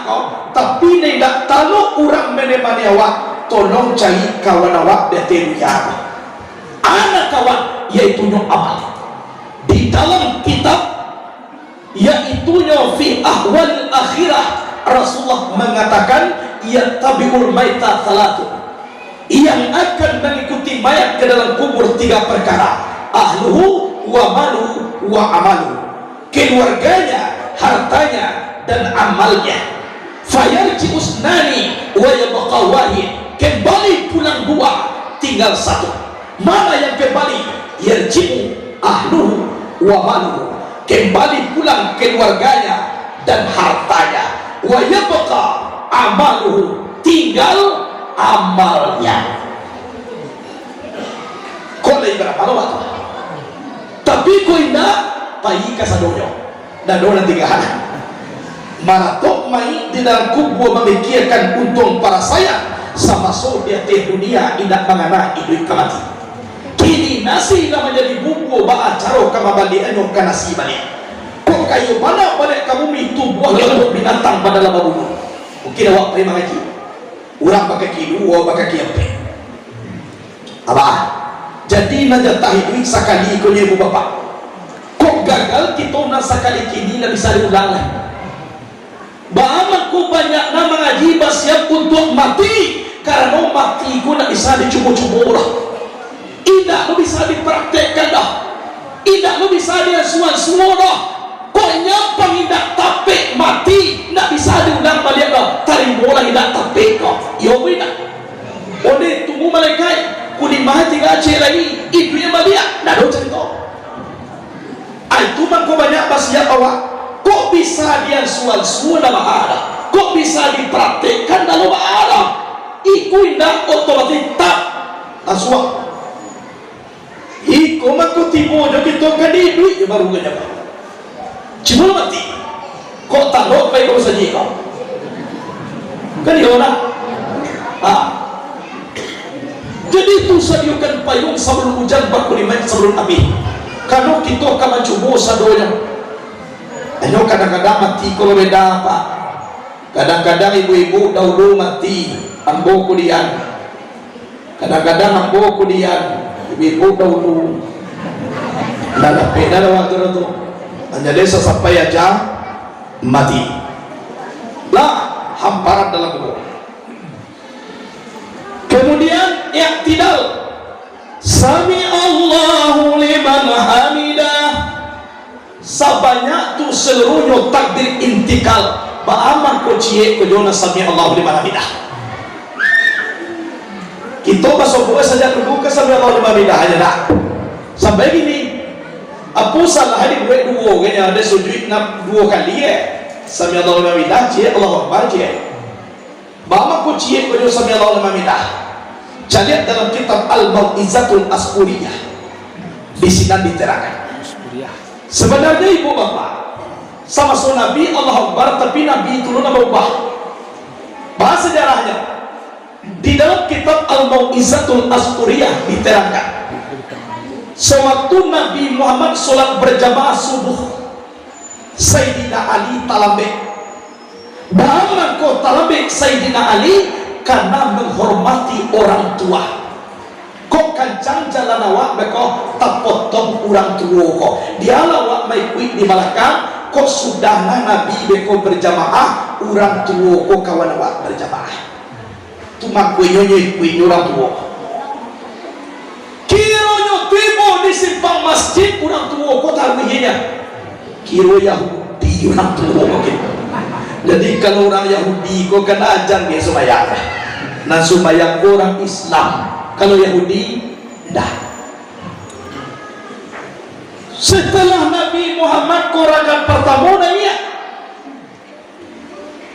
kau, tapi tidak tahu orang menemani awak, tolong cari kawan awak dari dunia. Anak kawan yaitu amal. Di dalam kitab yaitu fi ahwal akhirah, Rasulullah mengatakan yattabi'ul maita salatu, yang akan mengikuti mayat ke dalam kubur 3 perkara: ahluhu wa malu wa amalu, keluarganya, hartanya, dan amalnya. Fayarji usnani wa yabqa wahid, kembali pulang 2, tinggal 1. Mana yang kembali? Yarji'u ahluhu wa maluhu, kembali pulang keluarganya dan hartanya. Wa yabqa amaluhu, tinggal amalnya. Kau lagi berapa waktu? Tapi kau indah pagi kasadonyo dan dona 3 hari. Maratok mai di dalam kubur memikirkan untung para saya sama so dia teh dunia indah mangana hidup kemati. Kini nasi dah menjadi bumbu bahan caro kama balik anyok ke nasi balik. Kok kayu mana balik kamu itu buah untuk binatang pada lama bumbu. Mungkin awak terima gaji. Orang pakai kilu, orang pakai kiampe. Apa? Jadi najat tahiduik sekali ikutnya ibu bapak. Kok gagal kita nak sekali kini nak bisa diulang lah. Bahaman ku banyak nama ngaji bersiap untuk mati, karena mati ku nak bisa dicuba-cuba lah. Tidak lu bisa dipraktekkan dah. Tidak lu bisa dia semua dah. Kok nyampang tidak tapik mati nak bisa diundang balik dah. Tarik bola tidak tapik kau. Ya tidak. Oleh tunggu malaikat kuning mati gaji lagi. Itu yang balik. Nak ada cerita. Itu mah kau banyak bersiap awak. Kok bisa dia semua dalam ada? Kok bisa dipraktekkan dalam ada? Iku tidak otomatis tak aswak. Iko maku tibo jo kita kadi duit je baru gak dapat. Cuma mati. Kok tak lo pai kau saja kau. Kan dia orang. Jadi itu sediakan payung sebelum hujan, berkulimat sebelum api. Kalau kita akan mencoba sadonya. Ayo kadang-kadang mati kalau beda apa. Kadang-kadang ibu-ibu dahulu mati ambo kulian. Kadang-kadang ambo kulian. Ibu dahulu dalam peda waktu itu menjadi sesampai aja mati lah hamparan dalam kubur. Kemudian i'tidal, sami Allahu liman hamidah, sebanyak tu seluruhnya takdir intikal ba'aman ko cie ko jona sami Allahu liman hamidah. Kita masuk buat saja dulu ke sampai Allah Alhamdulillah aja dah. Sampai gini, apa salah hari buat 2 kayaknya ada sujud nak 2 kali sampai Allah Alhamdulillah cie Allah Akbar cie. Bama ko cie ko sampai Allah Alhamdulillah. Jadi dalam kitab Al-Mau'izatul Asquriyah di sini diterangkan. Sebenarnya ibu bapak sama so Nabi Allah Akbar, tapi Nabi itu nak berubah. Bahasa sejarahnya di dalam kitab Al-Mau'izatul Asquriyah diterangkan, sewaktu Nabi Muhammad sholat berjamaah subuh, Sayyidina Ali talabek. Bahkan kau talabek Sayyidina Ali karena menghormati orang tua. Kau kancang jalan awak beko tak potong orang tua kau. Dia lawak mai kuit di belakang. Kau sudah Nabi beko berjamaah, orang tua kau kawan awak berjamaah. Cuma kuinyo orang tua. Kironyo tibo di simpang masjid orang tua kota begini. Kiro Yahudi orang tua mungkin. Jadi kalau orang Yahudi kau kena ajan dia sembahyang. Nah sembahyang orang Islam. Kalau Yahudi dah. Setelah Nabi Muhammad korakan pertama nanya,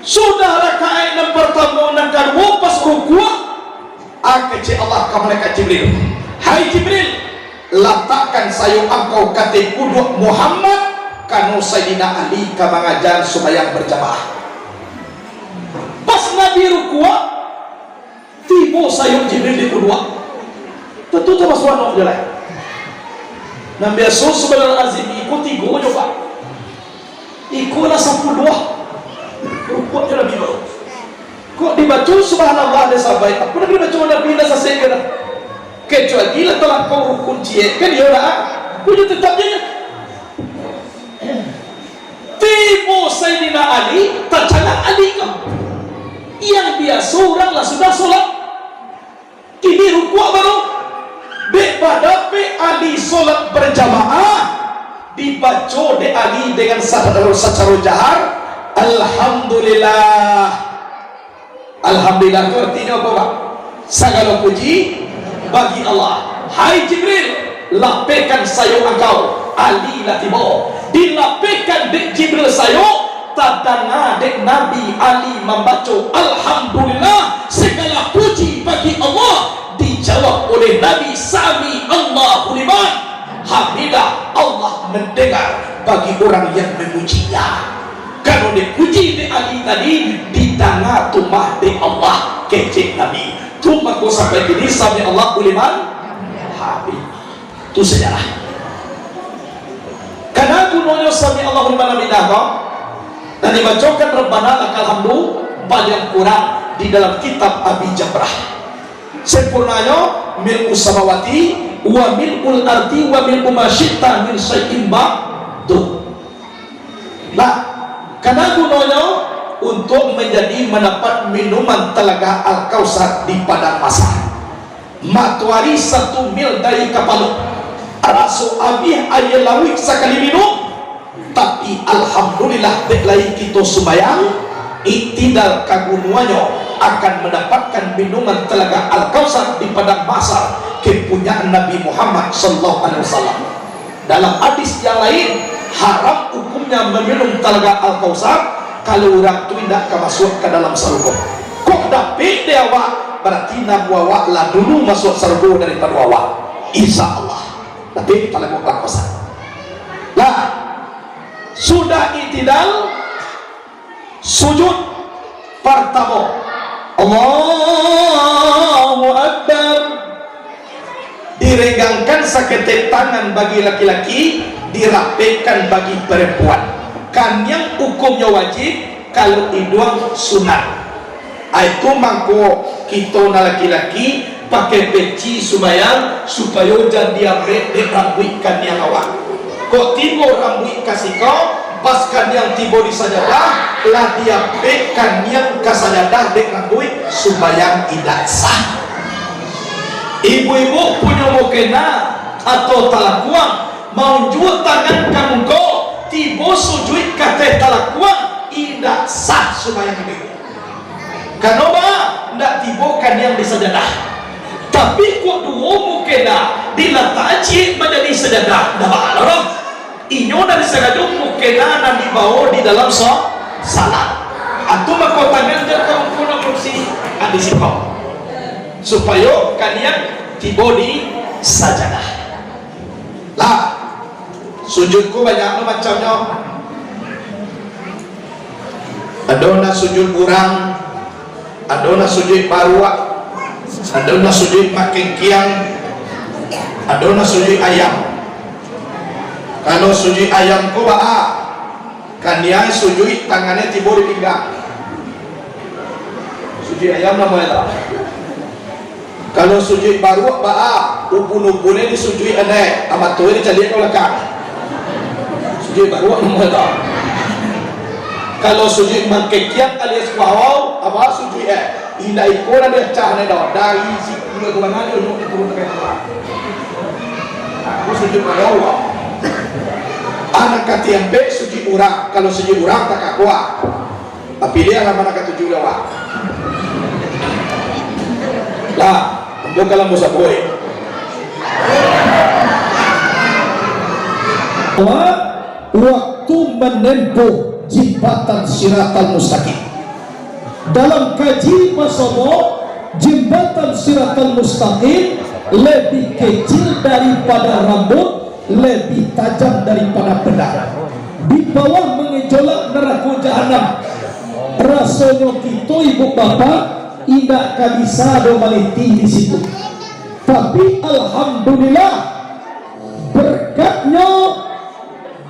sudah rakaat yang pertama dan kedua pas rukuk, akece Allah ke malaikat Jibril. Hai Jibril, letakkan sayur engkau kata kuduk Muhammad kanu Sayyidina Ali ke mengajar supaya berjamaah. Pas Nabi rukuk, tiba sayur Jibril di kedua. Tentu terus wanok jalan. Nabi Yesus sebenarnya azim ikut 3 coba. Ikutlah 10. rukuk je Nabi baru. Kok dibaca subhanallah ada sahabat, apa nak dibaca Nabi dah selesai ke dah? Kecuali lah telah kau rukun cie, kan dia lah. Punya tetap je. Tiba Sayyidina Ali, tak calak Ali kau. Yang biasa orang lah sudah solat. Ini rukuk baru. Pada Ali solat berjamaah, dibaca de Ali dengan secara jahar, Alhamdulillah. Alhamdulillah itu artinya apa Pak? Segala puji bagi Allah. Hai Jibril, lapaikan sayo engkau. Ali lah tiba. Dilapaikan dek Jibril sayo, tadana dek Nabi Ali membaca Alhamdulillah, segala puji bagi Allah. Dijawab oleh Nabi, Sami Allahu liman hamidah, Allah mendengar bagi orang yang memujinya. Kalau dipuji di Ali tadi, didengar tumah di Allah kecek Nabi. Tumah kau sampai kini Sami Allahu liman hamidah. Itu sejarah. Karena gunanya Sami Allahu liman hamidah kau, dan dibacakan Rabbana lakal hamdu paling kurang di dalam kitab Abi Jamrah. Sempurnanya milku samawati wa milkul ardi wa milku ma syi'ta min syai'in ba'du. Nah, karena gunanya untuk menjadi mendapat minuman telaga Al-Kausar di padang pasar. Matuari 1 mil dari Kapalu. Rasu abih ayelawi sekali minum. Tapi alhamdulillah beklai kita sembayang iktidal kagunuannya akan mendapatkan minuman telaga Al-Kausar di padang pasar kepunyaan Nabi Muhammad sallallahu alaihi wasallam. Dalam hadis yang lain, haram hukumnya meminum telaga Al-Kausar kalau orang tu tidak masuk ke dalam surga. Kok dapat dia awak, berarti nak awak lah dulu masuk surga daripada awak, insyaallah. Tapi telaga Al-Kausar lah sudah itidal sujud pertama, Allahu Akbar, direnggangkan seketek tangan bagi laki-laki, dirapetkan bagi perempuan. Kan yang hukumnya wajib, kalau iduang sunat. Itu mangko kita laki-laki pakai peci sembahyang supaya jangan diambil dirambutkan yang awak. Kok tiba rambut kasih kau, paskan yang tiba di sajadah, lah dia pekan yang kasajadah dek rambut sembahyang tidak sah. Ibu-ibu punya mukena atau talakuan mau jual tangan kamu kau, tiba sujud kata talakuan tidak sah sembahyang ibu. Kenapa? Tidak tiba kan yang di sajadah. Tapi kok dua mukena diletakkan menjadi sajadah, dah bahagia. Inyo dari segala mukena dan dibawa di dalam salat. Atau makotangan dan kamu punya kursi di situ supaya kalian tiba di sajadah. Lah sujudku banyak macamnya. Ada sujud kurang, ada sujud barua, ada sujud makin kiang, ada sujud ayam. Kalau sujud ayam ko ba, kan yang sujud tangannya tiba di pinggang. Sujud ayam namanya. Kalau sujud baru ba, ubun-ubunnya di sujud ane, amat tuh dicari kau lekang. Sujud baru namanya. Kalau sujud mangkekian alias bawau, apa sujud indah ikon ada cahane dah dari si dua mana dia untuk turun ke bawah. Aku sujud bawau. Anak kata yang baik suci urang, kalau suci urang tak kuat. Tapi dia akan mana kata tujuh lewat. Lah, untuk kalau musa boy. Waktu menempuh jembatan Siratal Mustaqim. Dalam kaji masomo, jembatan Siratal Mustaqim lebih kecil daripada rambut, lebih tajam daripada pedang. Di bawah mengejolak neraka jahanam. Rasanya kita ibu bapak tidak bisa domaliti di situ. Tapi alhamdulillah berkatnya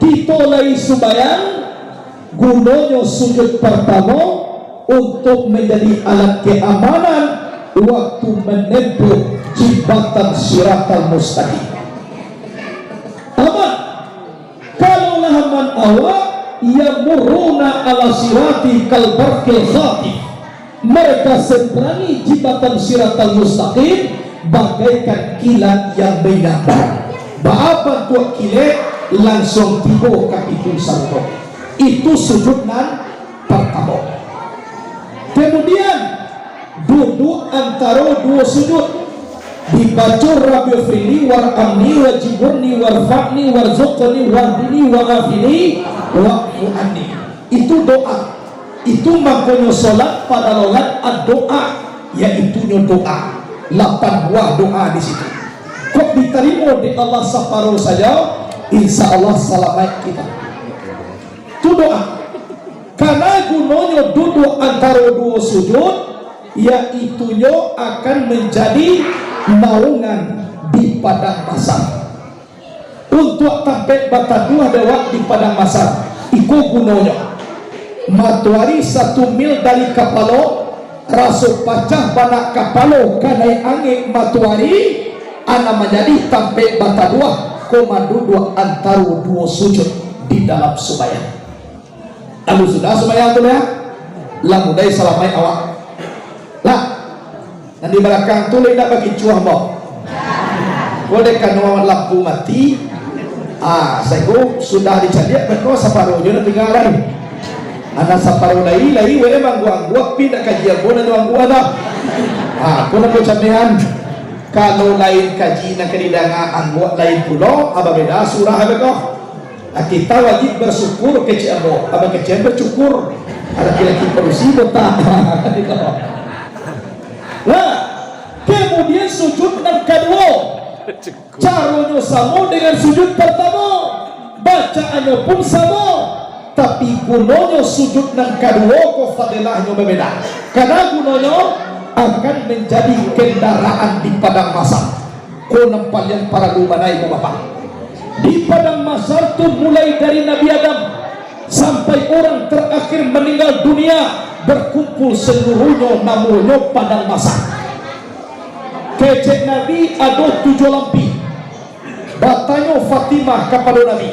kita lagi sembahyang gunanya sujud pertama untuk menjadi alat keamanan waktu menempuh jembatan Siratal Mustaqim. Aman. Kalau lahaman awak yang muruna ala sirati kalbarkil khatib, mereka seberangi jembatan Siratal Mustaqim bagaikan kilat yang menyambar. Baapan tuak kilat langsung tiba kaki pun sarto. Itu sujud nan pertama. Kemudian duduk antara dua sujud, dibaca Rabbi Frili war amni wa jiburni warfa'ni warzuqni wahdini wa afini wa fu'ani. Itu doa. Itu makanya solat pada lolat ad-doa, yaitu doa 8 buah doa di situ. Kok diterima di Allah separuh saja, insya Allah selamat kita. Itu doa. Karena gunanya duduk antara dua sujud, yaitunya akan menjadi naungan di padang mahsyar. Untuk tampek batadua dewak di padang mahsyar, itu gunanya. Matuari 1 mil dari kapalo, rasu pacah banak kapalo kanai angin matuari, ana menjadi tampek batadua komando dua antara dua sujud di dalam sembahyang. Lalu sudah sembahyang tu ya, lamudai salamai awak. Lah, nanti belakang tu tidak bagi cuah mau. Boleh kan lampu mati. Saya sudah dicadiak berko separuhnya nanti tinggal lain. Anak separuh lagi memang gua pindah kajian gua dan gua dah. Aku nak bercamian. Kalau lain kaji nak kedidanga angguat lain pulau, apa beda surah apa kau? Kita wajib bersyukur kecil abo, apa kecil bersyukur. Ada kira-kira perusi betah. Nah, kemudian sujud yang kedua, caranya sama dengan sujud pertama, bacaannya pun sama, tapi gunanya sujud yang kedua kok fadilahnya berbeda. Karena gunanya akan menjadi kendaraan di padang mahsyar. Kau nampak yang para ulama ibu bapak di padang mahsyar tu, mulai dari Nabi Adam sampai orang terakhir meninggal dunia, berkumpul seluruhnya namanya padang mahsyar. Kecek Nabi ada 7 lampi. Batanya Fatimah kepada Nabi,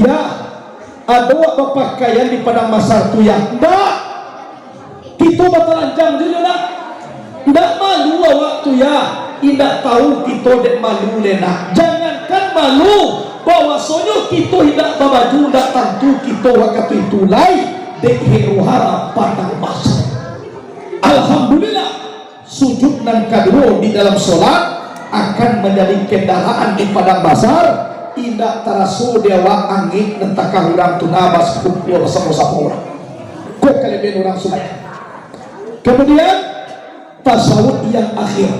ya ada apa pakaian di padang mahsyar tu ya? Enggak, kita batalanjang dulu nak. Enggak malu waktu ya, tidak tahu kita dek malu lena. Jangankan malu, bahwasanya kita tidak babaju, tidak tentu kita waktu itu lain dek heruhara padang mahsyar. Alhamdulillah, sujud dan kedua di dalam solat akan menjadi kendaraan di padang mahsyar. Tidak terasa dewa angin nentakah orang tunabas kumpul sama-sama orang. Kok kalian orang sembahyang. Kemudian tasawuf yang akhir.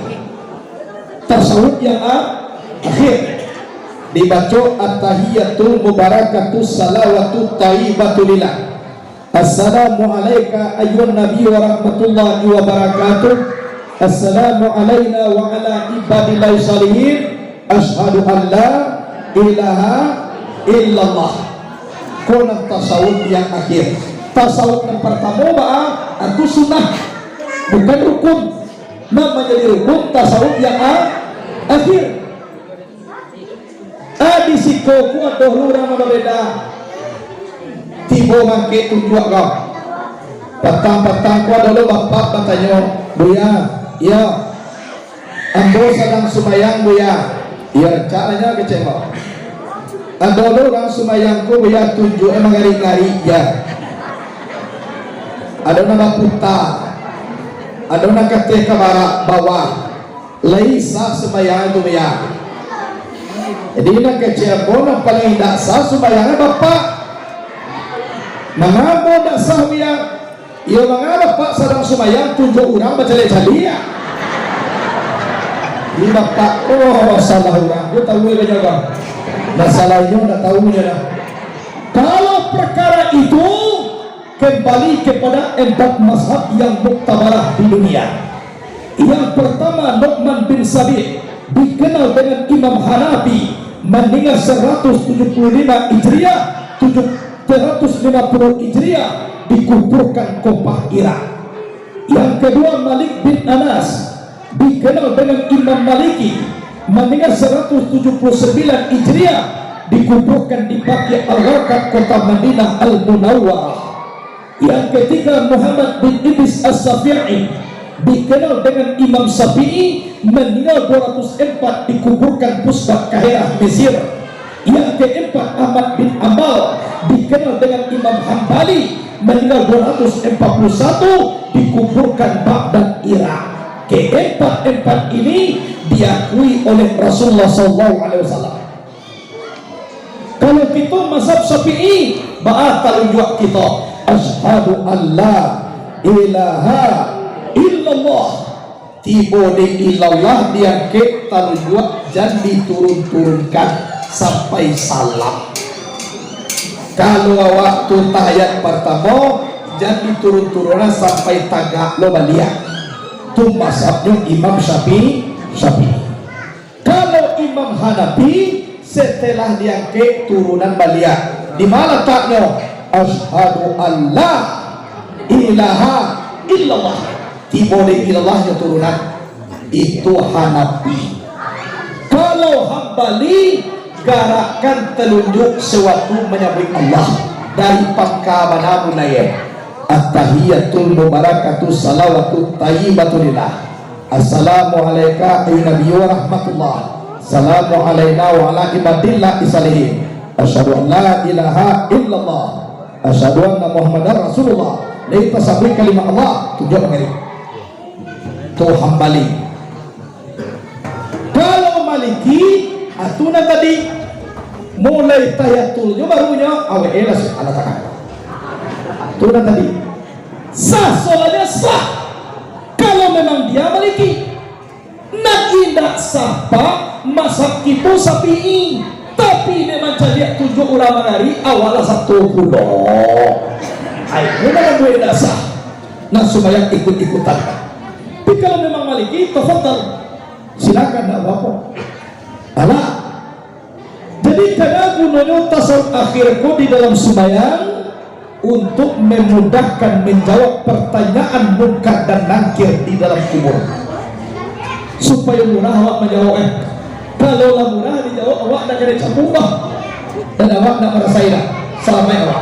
Tasawuf yang akhir dibaca at-tahiyatul mubarakatus salawatut thayyibatu lillah. Assalamu alayka ayyuhan nabiy wa rahmatullahi wa barakatuh. Assalamu alayna wa ala ibadillahi shalihin. Asyhadu an la ilaha illallah. Konon tasawuf yang akhir. Tasawuf yang pertama itu sunnah, bukan rukun. Namanya jadi rukun tasawuf yang akhir. Di sikoku ada orang berbeda. Tiba mangke tunjuk kau. Petang-petang ku ada lo bapak katanya, Buya, ya, ambo sedang sembahyang Buya. Ya, caranya kecewa. Ada lo orang sembahyangku Buya tunjuk emang ngari-ngari ya. Ada nama puta, ada nama kata ke bawah, laisa sembahyang itu Buya. Jadi nak kecewa bona paling tidak sah sembahyangnya bapak. Mengapa tidak sah Buya? Ya mengapa Pak sedang sembahyang tunjuk orang baca dia. Ini bapak, oh salah orang, dia tahu dia jaga. Masalahnya tidak tahu dia dah. Kalau perkara itu kembali kepada 4 mazhab yang muktabarah di dunia. Yang pertama Nu'man bin Sabit, dikenal dengan Imam Hanafi, meninggal 175 Hijriah, 73 350 Hijriah dikuburkan Kopah Irak. Yang kedua Malik bin Anas, dikenal dengan Imam Maliki, meninggal 179 Hijriah, dikuburkan di Baqi' Al-Gharqad kota Madinah Al-Munawwarah. Yang ketiga Muhammad bin Idris As-Syafi'i, dikenal dengan Imam Syafi'i, meninggal 204, dikuburkan Pusat Kahirah Mesir. Yang keempat Ahmad bin Ambal, dikenal dengan Imam Hambali, meninggal 241, dikuburkan Baghdad Irak. Keempat ini diakui oleh Rasulullah SAW. Kalau kita mazhab Syafi'i, batal juga kita asyhadu an la ilaha illallah, tiba di ilallah diangkat talujua dan diturun-turunkan sampai salam. Kalau waktu tahiyat pertama dan diturun-turunkan sampai tagak lo baliak, itu mazhabnya Imam Syafi'i. Kalau Imam Hanafi setelah diangkat turunan baliak, di mana taknya asyhadu an la ilaha illallah, tiba di ilallahnya turunan, itu Hanafi. Kalau Hambali garakan telunjuk sewaktu menyebut Allah dari pangkabana munayah at-tahiyatul mubarakatuh salawatut tayyibatulillah. Assalamu alayka ayyuhan nabiyyu wa rahmatullah, assalamu alayna wa ala ibadillah isalihin, asyhadu an la ilaha illallah, asyhadu anna muhammadar rasulullah. Dari tasabih kalimat Allah tujuh mengirim itu Hambali. Kalau Maliki aturan tadi mulai tayatulnya barunya awela ala takkan. Aturan tadi sah, solatnya sah kalau memang dia Maliki. Nak tidak sah pak mazhab kita Syafi'i, tapi memang jadi tujuh ulama dari awal 10. Ayo memang gue tidak sah, nah supaya ikut-ikutan. Tapi kalau memang Maliki, tafadhal, silakan, tidak apa-apa. Alah, jadi kadang gunanya tasawuf akhirku di dalam sembahyang untuk memudahkan menjawab pertanyaan munkar dan nakir di dalam kubur, supaya murah awak menjawab. Kalau lah murah dijawab, awak nak kena campur dan awak nak merasakan selama awak.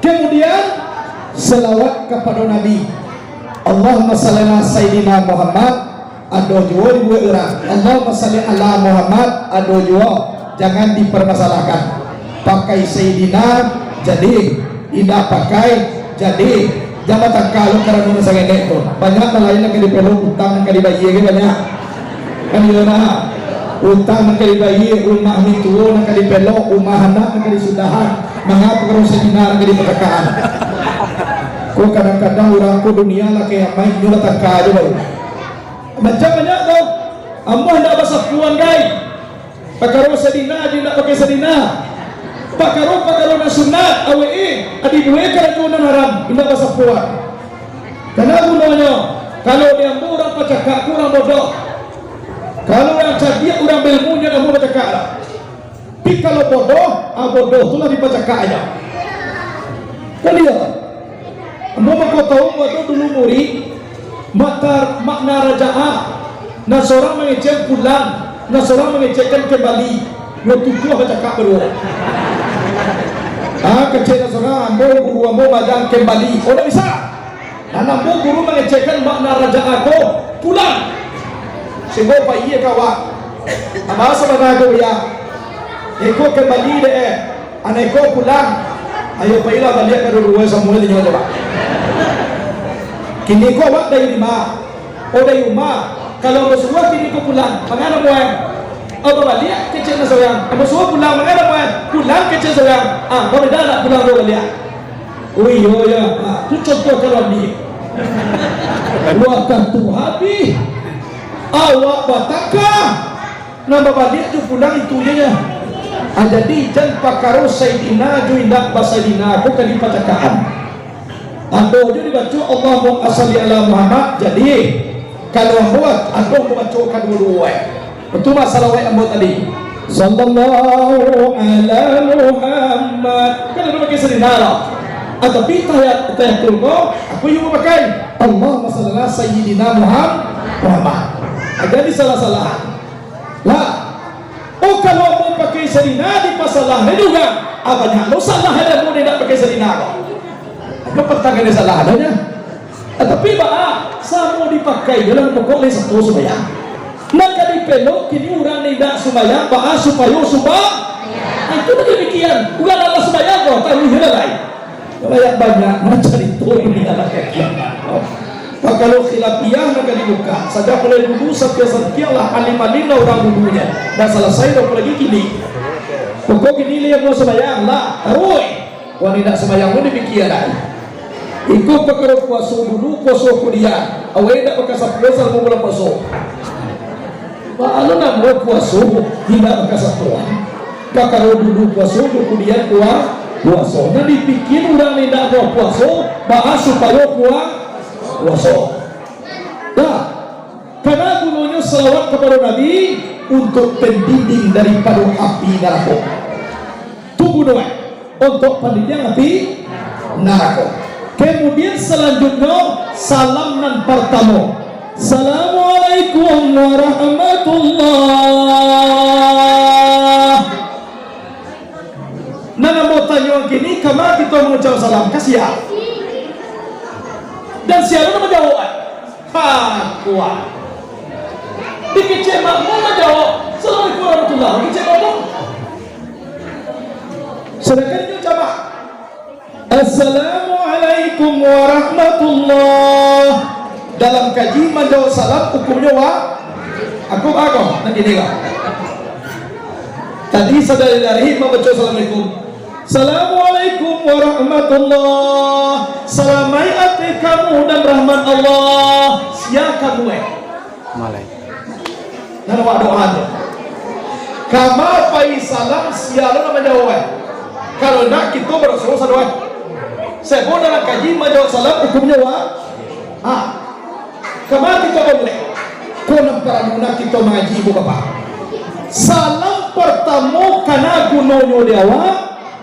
Kemudian selawat kepada Nabi. Allahumma shalli ala Sayyidina Muhammad, ado jua dibuat orang. Allahumma shalli ala Muhammad, ado jua jangan dipermasalahkan. Pakai Sayyidina jadi, tidak pakai jadi. Jangan tak kalau karena nuna sangat itu. Banyak lain yang kali peluk utang kali bayi banyak. Kan dia nak utang kali bayi, rumah itu nak kali peluk, rumah anak nak kali sudahan. Mengapa kalau Sayyidina kali perkakaan? Kau kadang-kadang orang ku dunia lah kayak main nyulat takka aja baru. Macam banyak tau. Amah nak bahasa puan guys. Pakaro Sayyidina dia nak pakai Sayyidina. Pakaro nak sunat awe adi dua kalau tu nak haram indah bahasa puan. Karena gunanya kalau dia orang pacakak kurang bodoh. Kalau yang cerdik orang berilmunya kamu pacakak lah. Tapi kalau bodoh, bodoh itulah dipacakak aja. Kan dia. Mau kau tahu waktu dulu murid makna raja'ah, nah seorang mengecek pulang, nah seorang mengecekkan kembali. Waktu itu pacakak berdua. Kecil seorang ambil guru ambil majang kembali. Oh tak bisa. Dan ambil guru mengecekkan makna raja'ah tu pulang. Sehingga pak iya kawan. Apa sebenarnya tu ya? Eko kembali deh. Anak eko pulang. Ayo pak ilah balik ke dulu semua ini coba. Kini kau awak dari lima, dari rumah. Kalau bersuah kini kau pulang, mengapa buat? Apa balik kecil seorang? Bersuah pulang, mengapa buat? Pulang kecil seorang. Kau dah nak pulang kau balik. Oh iya, tu contoh kalau ni. Waktu tu habis, awak batakah? Nama balik tu pulang itu dia. Jadi jangan pakaro Sayyidina juindak basaidina aku kan dipatakaan. Ando je dibaca Allahumma shalli ala Muhammad. Jadi kalau buat ando membacakan dua. Betul masalah yang ambo tadi. sallallahu ala Muhammad. Kan ada pakai sedinara. Tapi tahiyat turko aku yang memakai Allahumma shalli ala sayyidina Muhammad. Agak di salah-salah lah. Oh kalau mau pakai sedina di masalah juga apanya lo salah ada mau tidak pakai sedina kok pertanyaannya salah adanya. Tapi bah sama dipakai dalam pokoknya satu supaya maka dipelok kini orang tidak supaya bah supaya itu demikian ulah Allah supaya kok tahu hal lain banyak banyak macam itu ini anak kecil. Kalau khilafiyah maka dibuka saja mulai dulu sekian-sekianlah alim-alim orang dulunya dan selesai dah lagi kini pokok kini dia mau sembahyang lah taruh wanita sembahyang pun demikian ikut perkara puasa dulu puasa kuliah awal tak pakai puasa mau bulan puasa kalau nak buat puasa tidak pakai satuan perkara dulu puasa kuliah puasa nah dipikir orang tidak buat puasa bahas supaya puasa. Nah, karena gunanya selawat kepada Nabi untuk pendinding daripada api neraka. Tunggu doa untuk pendinding api neraka. Kemudian selanjutnya salam nan pertama. Assalamualaikum warahmatullah. Nana mau tanya gini, kemana kita mengucap salam kasih ya? Dan siapa nama jawab? Kuat. Dikecek makmum menjawab. Assalamualaikum warahmatullahi wabarakatuh. Dikecek makmum. Sedangkan itu jamaah. Assalamualaikum warahmatullahi. Dalam kaji menjawab salam hukumnya aku nanti dengar. Tadi saudara dari membaca assalamualaikum. Assalamualaikum warahmatullah. Salamai ati kamu dan rahmat Allah. Sia kamu malai. Nama doa tu. Kama pai salam sia lo nama jawab. Kalau nak kita bersuruh doa. Saya pun dalam kaji menjawab salam hukumnya kama kita boleh. Kau nampak guna kita mengaji ibu bapa. Salam pertama karena gunanya dia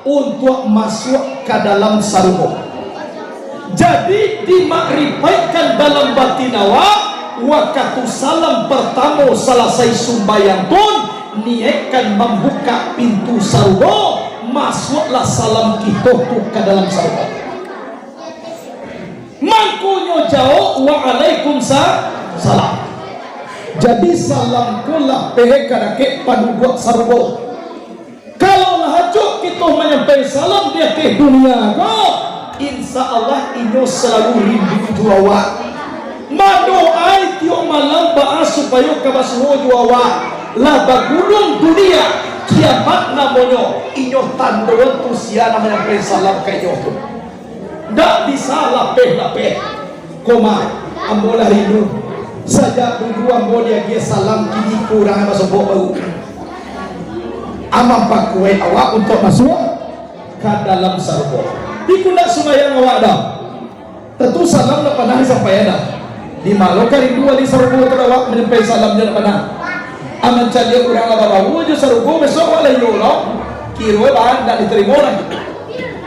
untuk masuk ke dalam sarungo. Jadi dimakrifatkan dalam batin waktu salam pertama selesai sumbayang pun niatkan membuka pintu sarungo, masuklah salam kita ke dalam sarungo. Mangkunyo jauh waalaikumsalam. Jadi salam kulah pehekadake padu buat sarungo. Kalau lahajuk kita menyampaikan salam dia ke dunia kok insya Allah inyo selalu rindu juawa madoai tiok malam bahas supaya kabasuho juawa lah bagulung dunia kiamat namanya inyo tanduan tusia namanya menyampaikan salam ke inyo tu tak bisa lapeh koma ambolah rindu saja dulu ambo dia salam kini kurang apa sobok bau amam pakuai awak untuk masuk ke dalam sarbo. Dikunak sembahyang awak dah. Tentu salam nak pernah sampai dah. Di malu kan rindu di sarbo terawak menyampai salam dia nak pernah. Aman cari orang laba bawa je sarbo besok wala yolo. Kiro bahan tak diterima lagi.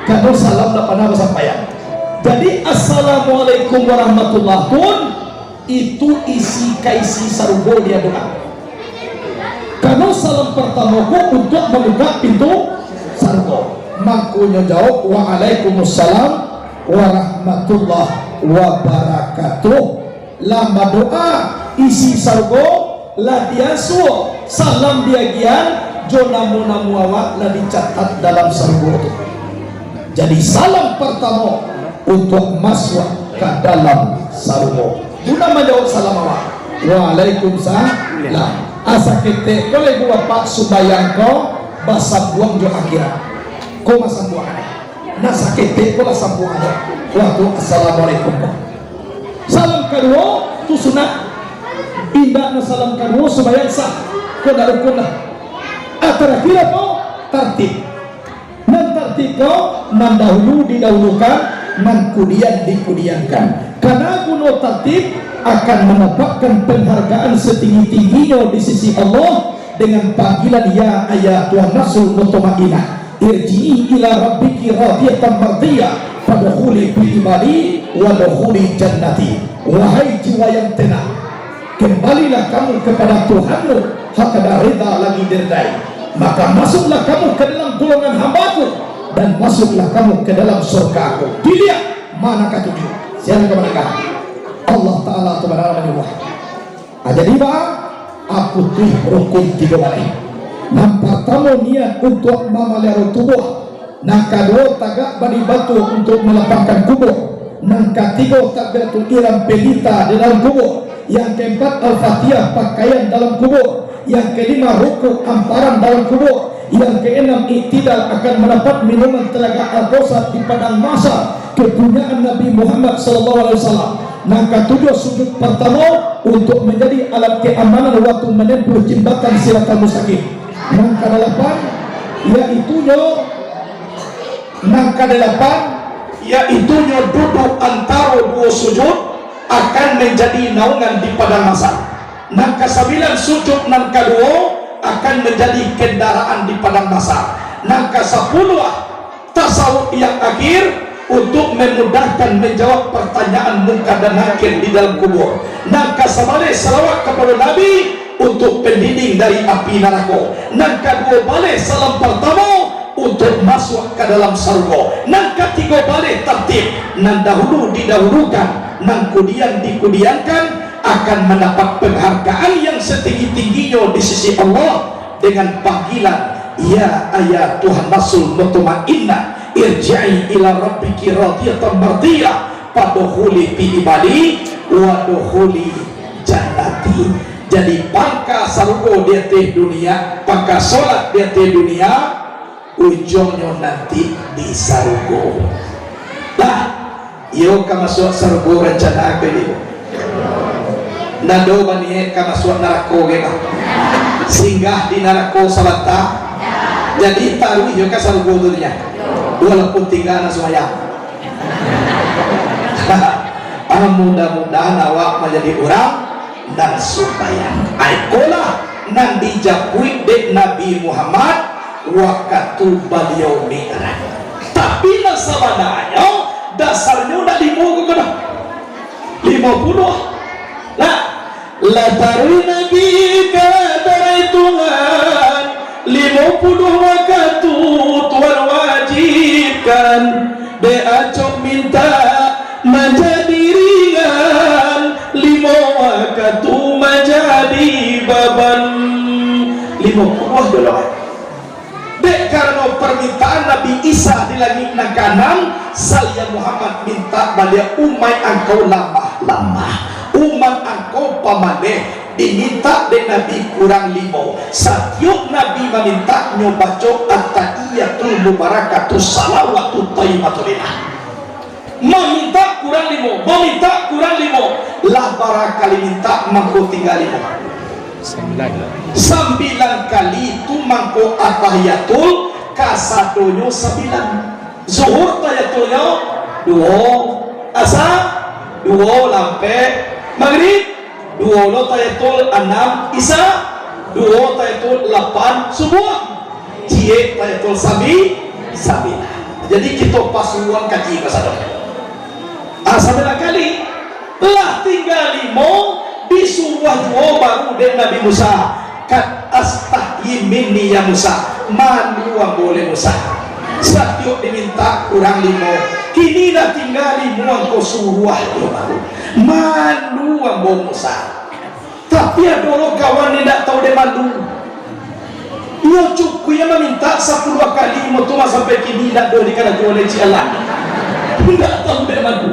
Kalau salam nak pernah sampai. Jadi assalamualaikum warahmatullahi pun itu isi kaisi sarbo dia doa. Karena salam pertamaku untuk membuka pintu sargo. Makanya jawab waalaikumsalam warahmatullahi wabarakatuh. Lama doa isi sargo lah dia suo salam dia gian jo namu awak lah dicatat dalam sargo itu. Jadi salam pertama untuk masuk ke dalam sargo. Guna menjawab salam awak. Waalaikumsalam. Asa kita kalau buat pak subayang kau basah buang jo akhirat kau masam buang nasa kita kau basah buang waktu assalamualaikum salam kedua tu sunat indah salam kedua subayang sah kau dah rukun lah terakhir apa tertib nan tertib kau mendahulu didahulukan nan kemudian dikemudiankan karena guna tertib akan mendapatkan penghargaan setinggi-tingginya di sisi Allah dengan panggilan ya ayyatuhan nafsul mutmainnah irji'i ila rabbiki radiyatan mardiyah fadkhuli fi ibadi wa dkhuli jannati. Wahai jiwa yang tenang, kembalilah kamu kepada Tuhanmu hakada rida lagi diridai, maka masuklah kamu ke dalam golongan hambaku dan masuklah kamu ke dalam surgaku. Dilihat manakah tujuh, siapa kemanakah Allah Ta'ala Subhanahu. Jadi bah aku tuh rukun 3 balik. Yang pertama niat untuk memelihara tubuh, yang kedua tagak badi batu untuk melapangkan kubur, yang ketiga takbiratul ihram pelita di dalam kubur, yang keempat al-fatihah pakaian dalam kubur, yang kelima rukuk amparan dalam kubur, yang keenam iktidal akan mendapat minuman telaga al-kausar di padang mahsyar kepunyaan Nabi Muhammad SAW. Yang ketujuh sujud pertama untuk menjadi alat keamanan waktu menempuh jembatan siratal mustaqim. Yang kedelapan yaitu duduk antara 2 sujud akan menjadi naungan di padang mahsyar. Yang ke-9 sujud yang kedua akan menjadi kendaraan di padang mahsyar. Yang ke-10 tasawuf yang akhir untuk memudahkan menjawab pertanyaan munkar dan nakir di dalam kubur. Yang ke-11 salawat kepada Nabi untuk pendinding dari api neraka. Yang kedua balik salam pertama untuk masuk ke dalam surga. Yang ketiga balik tertib, yang dahulu didahulukan, yang kemudian dikudiankan akan mendapat penghargaan yang setinggi-tingginya di sisi Allah dengan panggilan ya ayyatuhan nafsul mutmainnah irji'i ila rabbiki radiyatan mardiyah fadkhuli fi ibadi wa dkhuli jannati. Jadi pangka surga dia teh dunia, pangka solat dia teh dunia, ujungnya nanti di surga. Lah, yo ka masuk surga rencana apa ini? Nado bani ka masuk neraka ge ba? Singgah di neraka salata. Jadi taruh yo ka surga dunia. Walaupun tinggal semuanya. Mudah-mudahan awak menjadi orang dan supaya aikolah nan dijakui dek Nabi Muhammad waktu beliau mi'raj. Tapi sebenarnya dasarnya udah 50 nah la taruh Nabi kadar Tuhan 50 waktu Tuhan wajibkan beacok minta menjadi ringan 5 waktu menjadi beban 50 dulu dek karena permintaan Nabi Isa di langit nang kanan saya Muhammad minta pada umat engkau lamah umat engkau pamaneh diminta de Nabi kurang 5 setiap Nabi meminta nyobaco at-tahiyatul mubarakatus salawatut thayyibatulillah meminta kurang 5 lah barakali minta mangko tinggal 5 9 kali itu mangko at-tahiyatul kasadonyo 9 zuhur tahiyatulnya 2 asar 2 lampe maghrib 2 tayatul 6 isya 2 tayatul 8 subuh cie tayatul sabi. Jadi kita pasuan kaji kasadon 9 kali lah tinggal 5 disuruh jua baru dari Nabi Musa kat astahyi minni ya Musa manu yang boleh Musa setiap diminta kurang 5 kini dah tinggal 5 kau suruh baru manu yang boleh Musa. Tapi ada orang kawan tidak tahu dia malu ia cukup yang meminta 10 kali mutuma sampai kini tidak ada dikatakan oleh Allah tidak tahu dia malu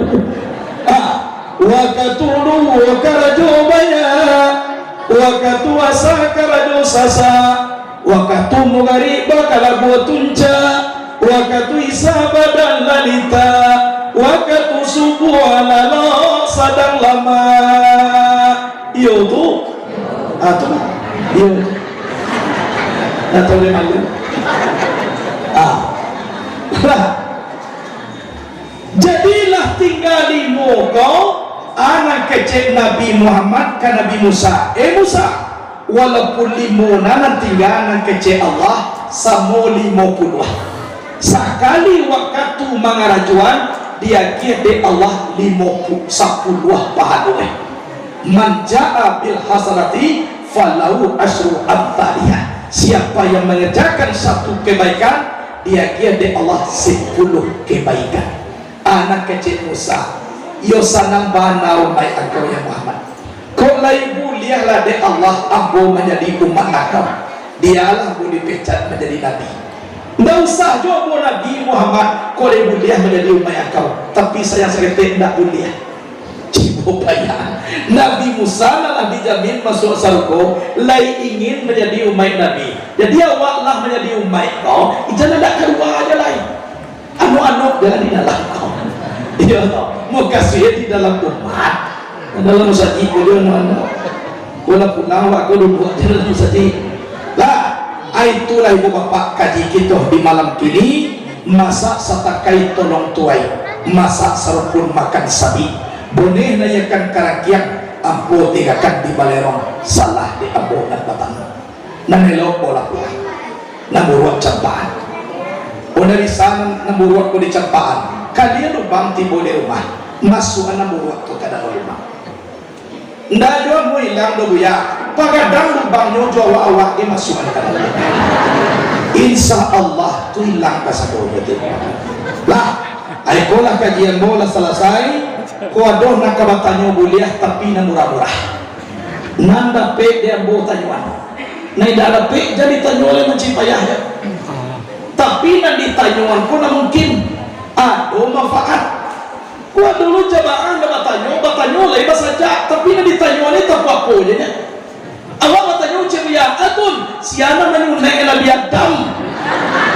waktu dulu wakarajo banyak waktu asa karajo sasa waktu mugariba kalabu tunca waktu isa badan lalita waktu subuh alalo sadang lama iya tuh iya atau dia malu jadilah tinggal di kau anak kecil Nabi Muhammad ke Nabi Musa Musa walaupun limonan tinggalan kece Allah samo 50 sekali waktu mangarajuan dia kira Allah 50 10 pahala manja'a bil hasanati falau asyru amthaliha. Siapa yang mengerjakan satu kebaikan dia kira Allah 10 kebaikan. Anak kecil Musa yo sanang banau mai engkau ya Muhammad kau lai mulialah de Allah ambo menjadi umat engkau dialah boleh dipecat menjadi nabi. Nggak usah jawab Nabi Muhammad kau lai mulia menjadi umat engkau tapi saya sekali tidak mulia cibo bayar. Nabi Musa lah dijamin masuk surga lai ingin menjadi umat Nabi jadi awaklah menjadi umat kau jangan nak keluar aja lain anu-anu jangan di dalam kau iya mau kasih di dalam umat dalam musajid boleh mana walaupun awak kau buat di dalam musajid lah itulah ibu bapak kaji kita di malam kini masak satakai tolong tuai masak serupun makan sabi boleh nayakan karakiak ampo tigakan di balerong salah di ampo dan batang nanelo bola bola namuruat campaan dari sana namuruat ko di campaan kalian lubang tibo di rumah masuk namuruat ko kada rumah ndak jauh mo ilang do buya pagadang lubang nyo jawa awak di masuk kada rumah insya Allah tu hilang kasadonya tu lah ay kolah kajian bola selesai ko adoh nak kabatanyo buliah tapi na murah-murah nanda pe dia bo tanyuan na ida pe jadi tanyo oleh mencipayahnya tapi na ditanyuan ko na mungkin ado manfaat ko dulu jabaan na batanyo lay saja tapi na ditanyuan ni tapwa ko nya awak batanyo ceria atun siana manunay na biadam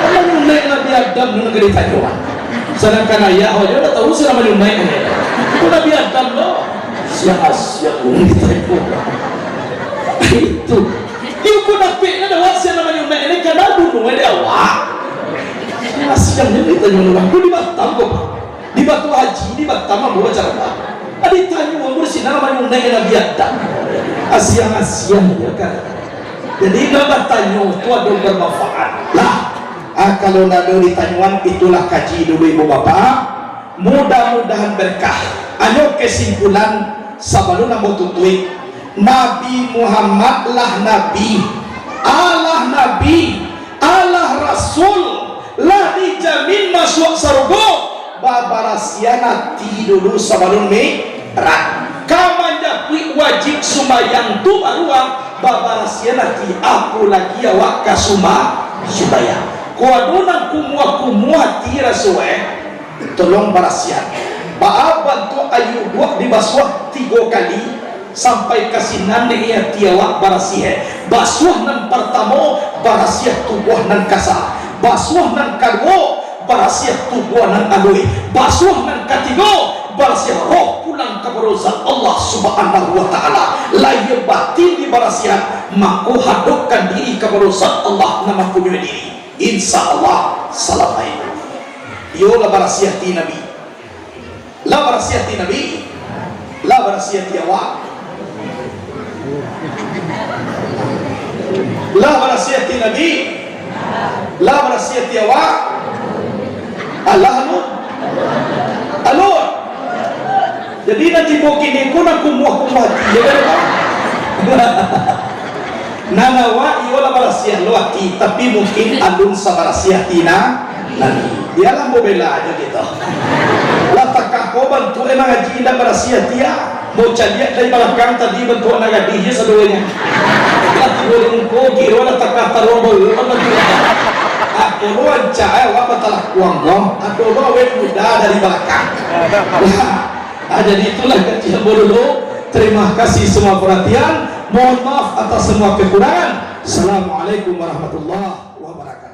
manunay na biadam no nagditanyuan sedangkan ayah ho dia tahu sira manunay ko na biadam lo siya kung ditanyuan itu yung ko na pe na daw siya naman yung na kada dunong ay awak siang ni ditanya orang ko di Batam ko di Batu Haji di Batam mo acara adi tanya mo bersih nama yung naik na biadam asiang ya kan jadi nggak bertanya itu ada bermanfaat lah kalau nado ditanyuan itulah kaji dulu ibu bapak mudah-mudahan berkah ayo kesimpulan sebelum namo tutui Nabi Muhammad lah Nabi Allah Rasul lah dijamin masuk surga babarasiana ti dulu sebelum merah kamanya wajib sumayang tu baruang babarasiana ti aku lagi awak kasuma sumayang kuaduna kumua ti rasue tolong barasian baaban tu ayu buat dibasuh 3 kali sampai kasinan dia tiawak barasihe basuh nan pertama barasiah tubuh nan kasar basuh nan kedua barasiah tubuh nan alui basuh nan ketiga barasiah roh pulang kepada Allah subhanahu wa ta'ala layak batin di barasiah maka hadapkan diri kepada Allah nama punya diri insya Allah salam baik yola barasiah ti Nabi la barasiah ti Nabi la barasiah ti awak la barasiati Nabi la barasiati awak Allah alur jadi nanti begini ko na kumuha ya nanawa iwala barasiah loati tapi mungkin alun sa barasiatina Nabi dia lah mau bela aja gitu latakah ko bantu emang ngaji na barasiatia mau caliat dari belakang tadi bentuk anak gadisnya seduanya boleh ko kira na takatarobo aku luan cahaya apa telah kuanggong aku luan muda dari belakang jadi itulah kajian dulu terima kasih semua perhatian mohon maaf atas semua kekurangan. Assalamualaikum warahmatullahi wabarakatuh.